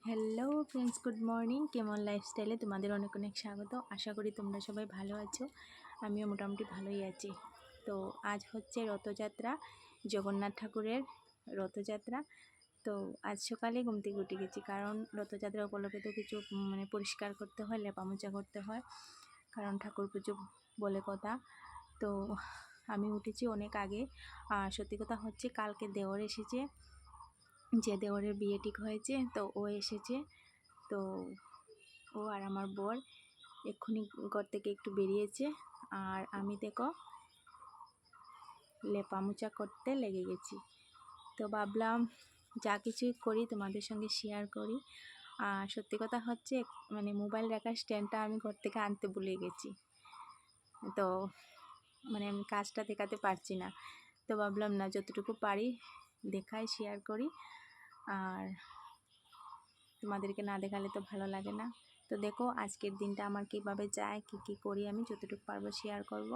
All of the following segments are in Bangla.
Hello friends, good morning. কেমন লাইফস্টাইলে তোমাদের অনেক অনেক স্বাগত। আশা করি তোমরা সবাই ভালো আছো, আমিও মোটামুটি ভালোই আছি। তো আজ হচ্ছে রথযাত্রা, জগন্নাথ ঠাকুরের রথযাত্রা। তো আজ সকালে ঘুম থেকে উঠে গেছি, কারণ রথযাত্রা উপলক্ষে তো কিছু পরিষ্কার করতে হয়, লেপামোচা করতে হয়, কারণ ঠাকুর পুজো বলে কথা। তো আমি উঠেছি অনেক আগে। আর সত্যি কথা হচ্ছে, কালকে দেওর এসেছে, যে দেওরের বিয়ে ঠিক হয়েছে, তো ও এসেছে। তো ও আর আমার বর এক্ষুনি ঘর থেকে একটু বেরিয়েছে, আর আমি দেখো লেপামোচা করতে লেগে গেছি। তো ভাবলাম যা কিছুই করি তোমাদের সঙ্গে শেয়ার করি। আর সত্যি কথা হচ্ছে, মোবাইল রাখার স্ট্যান্ডটা আমি ঘর থেকে আনতে ভুলে গেছি। তো আমি কাজটা দেখাতে পারছি না। তো ভাবলাম না, যতটুকু পারি দেখাই, শেয়ার করি। আর তোমাদেরকে না দেখালে তো ভালো লাগে না। তো দেখো আজকের দিনটা আমার কিভাবে যায়, কি করি, আমি যতটুকু পারবো শেয়ার করব।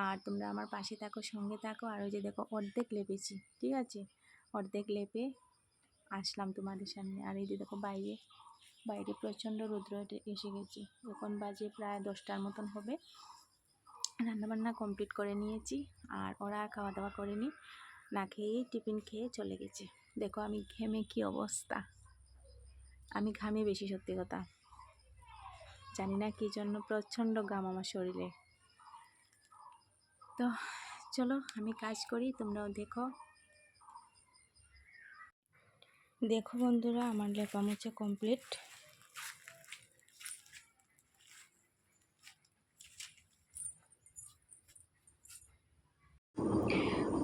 আর তোমরা আমার পাশে থাকো, সঙ্গে থাকো। আর ওই যে দেখো অর্ধেক লেপেছি, ঠিক আছে, অর্ধেক লেপে আসলাম তোমাদের সামনে। আর এই যে দেখো বাইরে প্রচণ্ড রৌদ্র এসে গেছি। এখন বাজে প্রায় 10টার মতন হবে। রান্নাবান্না কমপ্লিট করে নিয়েছি, আর ওরা খাওয়া দাওয়া করেনি, না খেয়েই টিফিন খেয়ে চলে গেছে। দেখো আমি ঘেমে কি অবস্থা, আমি ঘামি বেশি, সত্যি কথা জানি না কি জন্য, প্রচণ্ড ঘাম আমার শরীরে। তো চলো আমি কাজ করি, তোমরাও দেখো। দেখো বন্ধুরা, আমার লেপামোচা কমপ্লিট।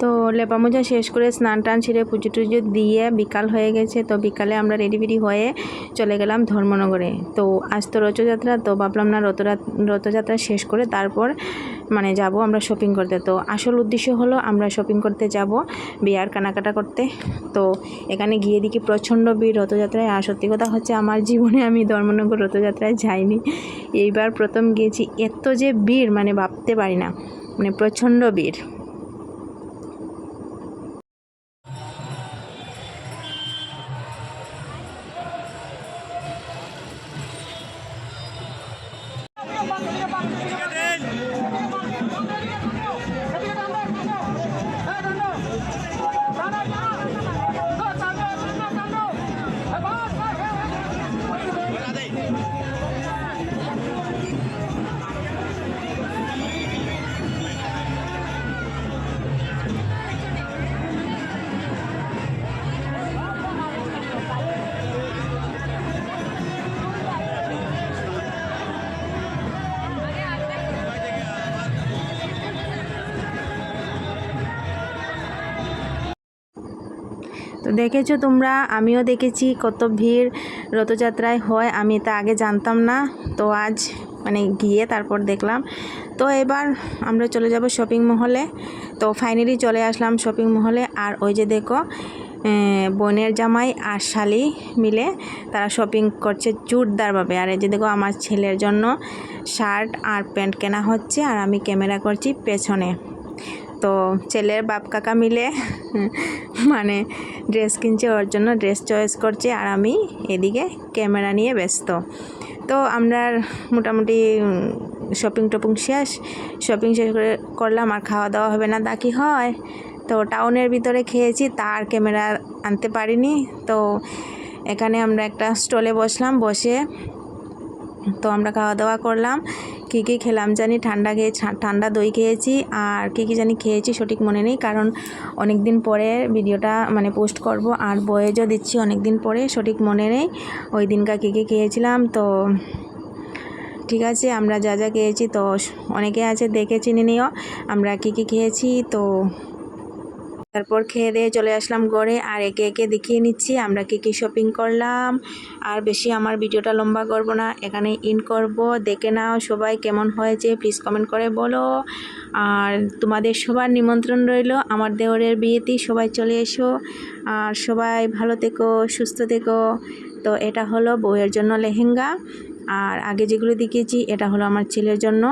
তো লেপামোজা শেষ করে স্নান টান ছেড়ে পুজো টুজো দিয়ে বিকাল হয়ে গেছে। তো বিকালে আমরা রেডি হয়ে চলে গেলাম ধর্মনগরে। তো আজ তো রথযাত্রা, তো ভাবলাম না রথযাত্রা শেষ করে তারপর যাব আমরা শপিং করতে। তো আসল উদ্দেশ্য হলো আমরা শপিং করতে যাব, বিয়ার কেনাকাটা করতে। তো এখানে গিয়ে দেখি প্রচণ্ড ভিড় রথযাত্রায়। আর সত্যি কথা হচ্ছে, আমার জীবনে আমি ধর্মনগর রথযাত্রায় যাইনি, এইবার প্রথম গিয়েছি। এত যে ভিড় ভাবতে পারি না, প্রচণ্ড ভিড়। তো দেখেছো তোমরা, আমিও দেখেছি কত ভিড় রথযাত্রায় হয়, আমি তা আগে জানতাম না। তো আজ গিয়ে তারপর দেখলাম। তো এবার আমরা চলে যাব শপিং মহলে। তো ফাইনালি চলে আসলাম শপিং মহলে। আর ওই যে দেখো বোনের জামাই আর শালি মিলে তারা শপিং করছে জোরদারভাবে। আর এই যে দেখো আমার ছেলের জন্য শার্ট আর প্যান্ট কেনা হচ্ছে, আর আমি ক্যামেরা করছি পেছনে। তো ছেলের বাপ কাকা মিলে ড্রেস কিনছে, ওর জন্য ড্রেস চয়েস করছে, আর আমি এদিকে ক্যামেরা নিয়ে ব্যস্ত। তো আমরা মোটামুটি শপিং শেষ করে করলাম। আর খাওয়া দাওয়া হবে না তা কি হয়। তো টাউনের ভিতরে খেয়েছি, তার ক্যামেরা আনতে পারিনি। তো এখানে আমরা একটা স্টলে বসলাম, বসে তো আমরা খাওয়া দাওয়া করলাম। কী খেলাম জানি, ঠান্ডা দই খেয়েছি, আর কী জানি খেয়েছি সঠিক মনে নেই, কারণ অনেক দিন পরে ভিডিওটা পোস্ট করব, আর বয়েজও দিচ্ছি অনেক দিন পরে, সঠিক মনে নেই ওই দিনকার কী খেয়েছিলাম। তো ঠিক আছে, আমরা যা খেয়েছি, তো অনেকে আছে দেখে চিনে নিও আমরা কী খেয়েছি। তো তারপর খেয়ে দিয়ে চলে আসলাম ঘরে, আর একে একে দেখিয়ে নিচ্ছি আমরা কী শপিং করলাম। আর বেশি আমার ভিডিওটা লম্বা করব না, এখানে ইন করব। দেখে নাও সবাই কেমন হয়েছে, প্লিজ কমেন্ট করে বলো। আর তোমাদের সবার নিমন্ত্রণ রইল আমার দেওরের বিয়েতে, সবাই চলে এসো। আর সবাই ভালো থেকো, সুস্থ থেকো। তো এটা হলো বউয়ের জন্য লেহেঙ্গা, আর আগে যেগুলো দেখিয়েছি এটা হলো আমার ছেলের জন্য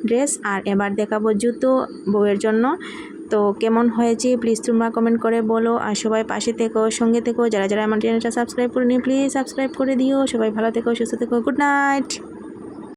ড্রেস। আর এবার দেখাবো জুতো বউয়ের জন্য। তো কেমন হয়েছে প্লিজ তোমরা কমেন্ট করে বলো, আর সবাই পাশে থেকো, সঙ্গে থেকো। যারা যারা আমার চ্যানেলটা সাবস্ক্রাইব করে নিও প্লিজ সাবস্ক্রাইব করে দিও। সবাই ভালো থেকো, সুস্থ থেকো, গুড নাইট।